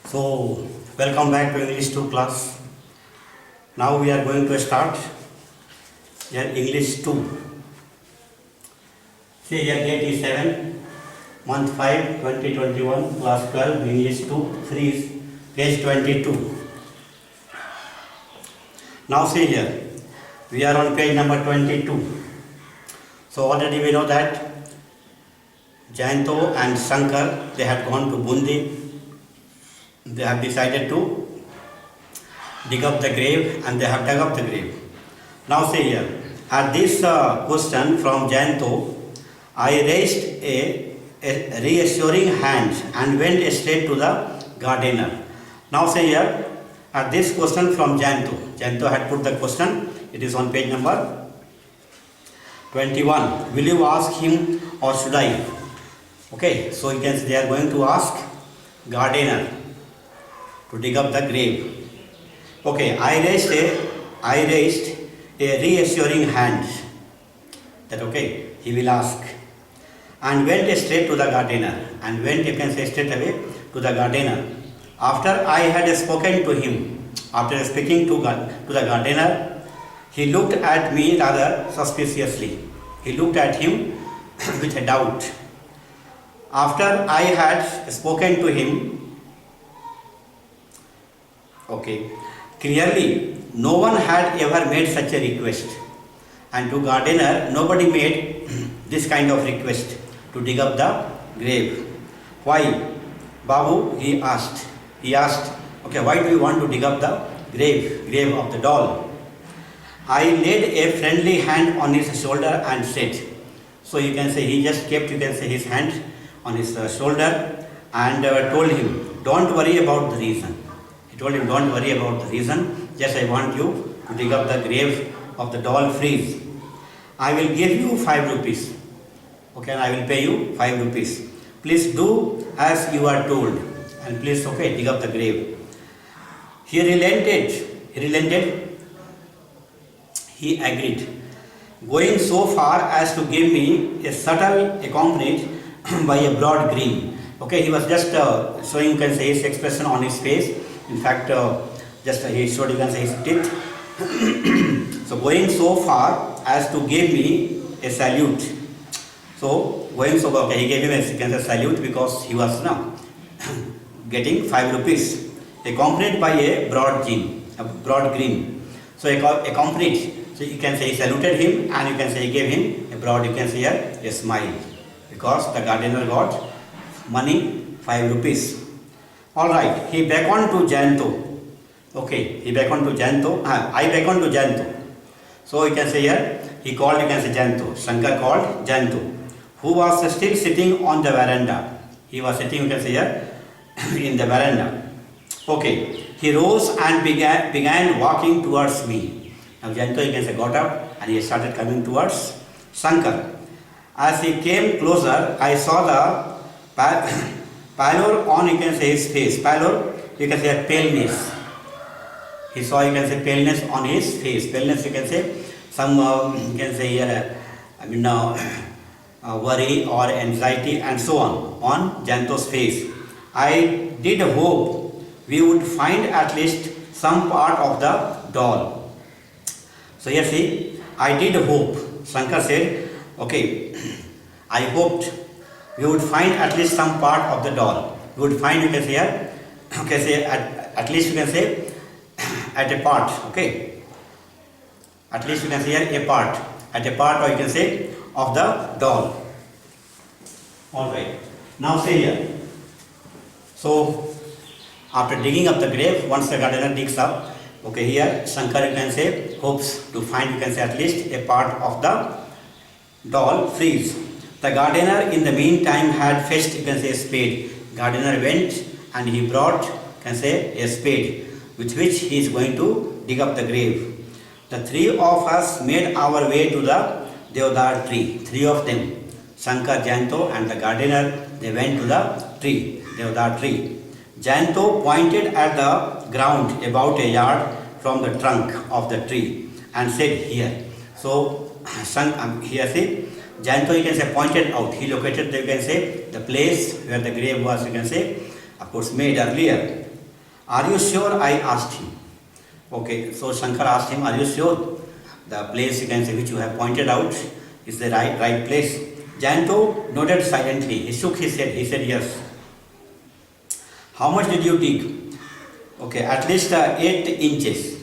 So, welcome back to English 2 class. Now we are going to start here English 2. See here date is 7, month 5, 2021, class 12, English 2, freeze, page 22. Now see here, we are on page number 22. So already we know that Jayanto and Shankar, they had gone to Bundi. They have decided to dig up the grave and they have dug up the grave. Now see here, at this question from Jayanto, I raised a reassuring hand and went straight to the gardener. Now see here, at this question from Jayanto had put the question, it is on page number 21. Will you ask him or should I? Okay, so you can, they are going to ask gardener to dig up the grave. Okay, I raised a reassuring hand that okay, he will ask, and went straight to the gardener, and went, you can say, straight away to the gardener. After I had spoken to him, after speaking to the gardener, he looked at me rather suspiciously. He looked at him with a doubt. After I had spoken to him, okay, clearly no one had ever made such a request, and to gardener nobody made this kind of request to dig up the grave. Why, Babu? He asked, okay, why do you want to dig up the grave of the doll? I laid a friendly hand on his shoulder and said, so you can say he just kept, you can say, his hand on his shoulder and told him, don't worry about the reason. He told him, don't worry about the reason, just I want you to dig up the grave of the doll Freeze. I will give you 5 rupees. Okay, and I will pay you 5 rupees. Please do as you are told, and please, okay, dig up the grave. He relented, he agreed, going so far as to give me a subtle accompanied by a broad grin. Okay, he was just showing, you can say, his expression on his face. In fact, just he showed, you can say, his teeth. So going so far as to give me a salute. So going so far, okay, he gave him a, you can say, salute because he was now getting 5 rupees, accompanied by a broad grin. So accompanied. So you can say he saluted him, and you can say he gave him a broad, you can say here, a smile, because the gardener got money, 5 rupees. Alright, he beckoned to Jayanto. Okay, he beckoned to Jayanto. I beckoned to Jayanto. So you can say here, he called, you can say, Jayanto. Shankar called Jayanto, who was still sitting on the veranda. He was sitting, you can say here, in the veranda. Okay, he rose and began walking towards me. Now Jayanto, you can say, got up and he started coming towards Shankar. As he came closer, I saw the pallor on, you can say, his face. Pallor, you can say, paleness. He saw, you can say, paleness on his face. Paleness, you can say, some, you can say here, worry or anxiety and so on Jayanto's face. I did hope we would find at least some part of the doll. So here see, I did hope. Shankar said, okay, I hoped we would find at least some part of the doll. We would find, you can say here, okay, say at least, you can say, at a part, okay. At least you can say here a part, at a part, or you can say of the doll. Alright, now say here. So after digging up the grave, once the gardener digs up, okay, here Shankar, you can say, hopes to find, you can say, at least a part of the doll Freeze. The gardener in the meantime had fetched, you can say, a spade. Gardener went and he brought, you can say, a spade with which he is going to dig up the grave. The 3 of us made our way to the Deodar tree. 3 of them, Shankar, Jayanto and the gardener, they went to the tree, Deodar tree. Jayanto pointed at the ground about a yard from the trunk of the tree and said, here. So here see, Jayanto, you can say, pointed out. He located, you can say, the place where the grave was, you can say, of course, made earlier. Are you sure? I asked him. Okay, so Shankar asked him, are you sure the place you can say which you have pointed out is the right place? Jayanto nodded silently. He shook his head. He said, yes. How much did you dig? Okay, at least 8 inches.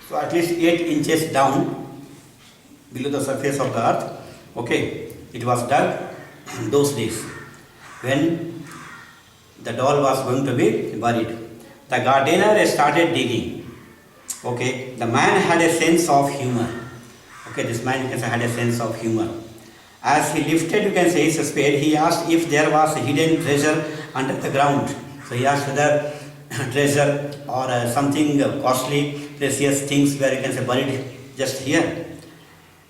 So at least 8 inches down below the surface of the earth. Okay, it was dug those days when the doll was going to be buried. The gardener started digging. Okay, the man had a sense of humor. Okay, this man you can say had a sense of humor. As he lifted, you can say, his spade, he asked if there was a hidden treasure under the ground. So he asked whether treasure or something costly, precious things were you can say buried just here.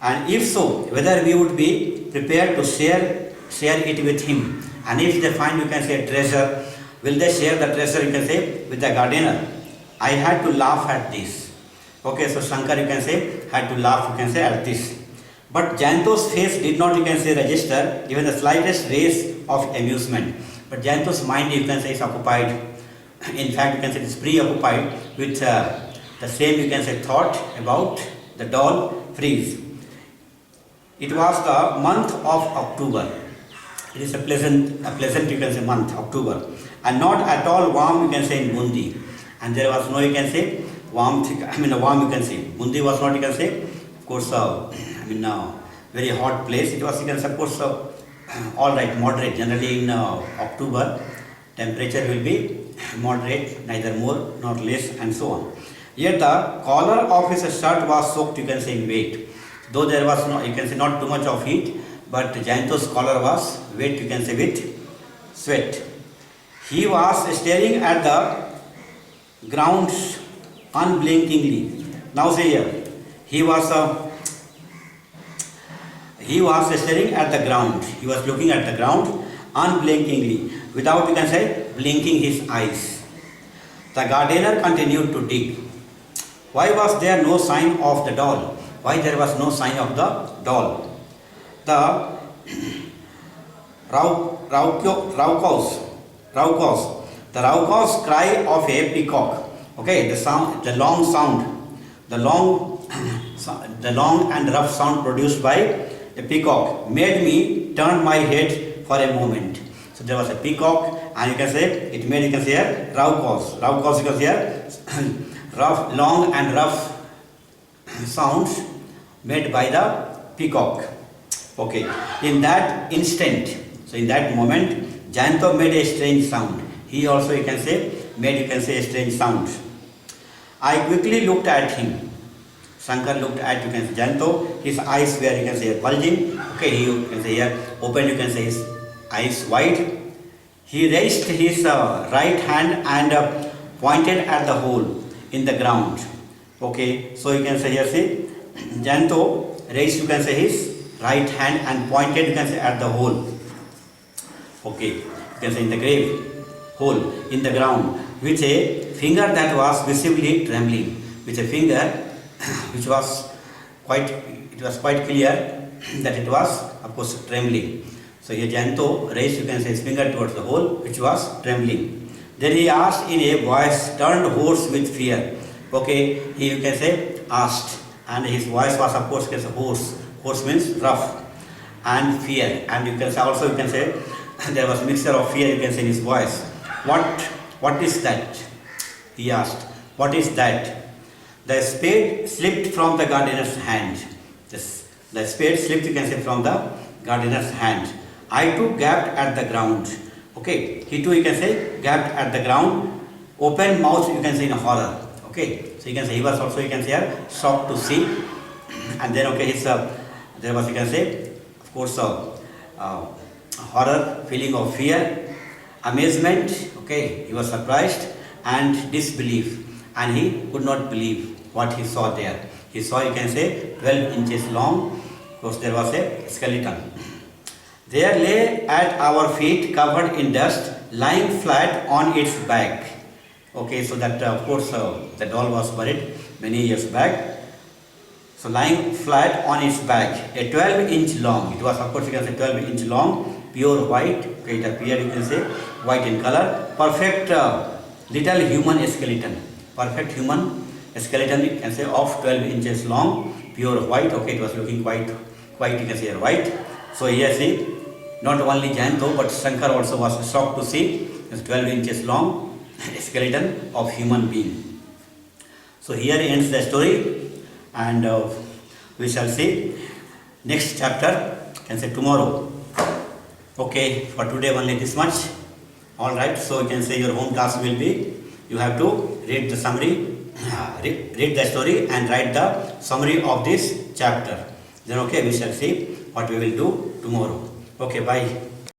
And if so, whether we would be prepared to share it with him. And if they find you can say treasure, will they share the treasure you can say with the gardener? I had to laugh at this. Okay, so Shankar you can say had to laugh you can say at this. But Jayanto's face did not you can say register even the slightest trace of amusement. But Jayanto's mind you can say is occupied. In fact, you can say it is preoccupied with the same you can say thought about the doll freeze. It was the month of October. It is a pleasant you can say month, October, and not at all warm you can say in Bundi. And there was no you can say warm you can say. Bundi was not you can say, of course, very hot place. It was you can say, of course, all right, moderate. Generally in October, temperature will be moderate, neither more nor less, and so on. Yet the collar of his shirt was soaked you can say in wet. Though there was no you can say not too much of heat, but Jayanto's collar was wet you can say with sweat. He was staring at the ground unblinkingly. Now say here, he was staring at the ground. He was looking at the ground unblinkingly, without you can say blinking his eyes. The gardener continued to dig. Why was there no sign of the doll? Why there was no sign of the doll? The raucous cry of a peacock. Okay, the long and rough sound produced by a peacock made me turn my head for a moment. So there was a peacock, and you can say it made you can say here raucous. Raucous you can say here rough, long and rough sounds made by the peacock. Okay, in that instant, so in that moment, Jayanto made a strange sound. He also you can say made you can say a strange sound. I quickly looked at him. Shankar looked at you can say Jayanto. His eyes were you can say bulging. Okay, he you can say here opened you can say his eyes wide. He raised his right hand and pointed at the hole in the ground. Okay, so you can say here see Jayanto raised you can say his right hand and pointed you can say at the hole. Okay, you can say in the grave hole in the ground with a finger that was visibly trembling. With a finger which was quite clear that it was of course trembling. So here Jayanto raised you can say his finger towards the hole which was trembling. Then he asked in a voice turned hoarse with fear. Okay, he you can say asked, and his voice was of course hoarse. Hoarse means rough, and fear, and you can say also you can say there was a mixture of fear you can say in his voice. What is that? He asked. What is that? The spade slipped from the gardener's hand. The spade slipped you can say from the gardener's hand. I too gaped at the ground. Okay, he too you can say gaped at the ground, open mouth you can say in horror. Okay, so you can say he was also you can say shocked to see, and then okay his there was you can say of course horror, feeling of fear, amazement. Okay, he was surprised and disbelief, and he could not believe what he saw there. He saw you can say 12 inches long. Of course there was a skeleton. There lay at our feet covered in dust, lying flat on its back. Okay, so that of course the doll was buried many years back. So lying flat on its back, a 12-inch long. It was of course you can say 12-inch long, pure white. Okay, it appeared you can say white in color, perfect little human skeleton, perfect human skeleton, you can say of 12 inches long, pure white. Okay, it was looking quite you can say here white. So here see, not only Jain though, but Shankar also was shocked to see this 12 inches long skeleton of human being. So here ends the story, and we shall see next chapter, can say tomorrow. Okay, for today only this much. All right, so you can say your home task will be, you have to read the summary, read the story and write the summary of this chapter. Then okay, we shall see what we will do tomorrow. Okay, bye.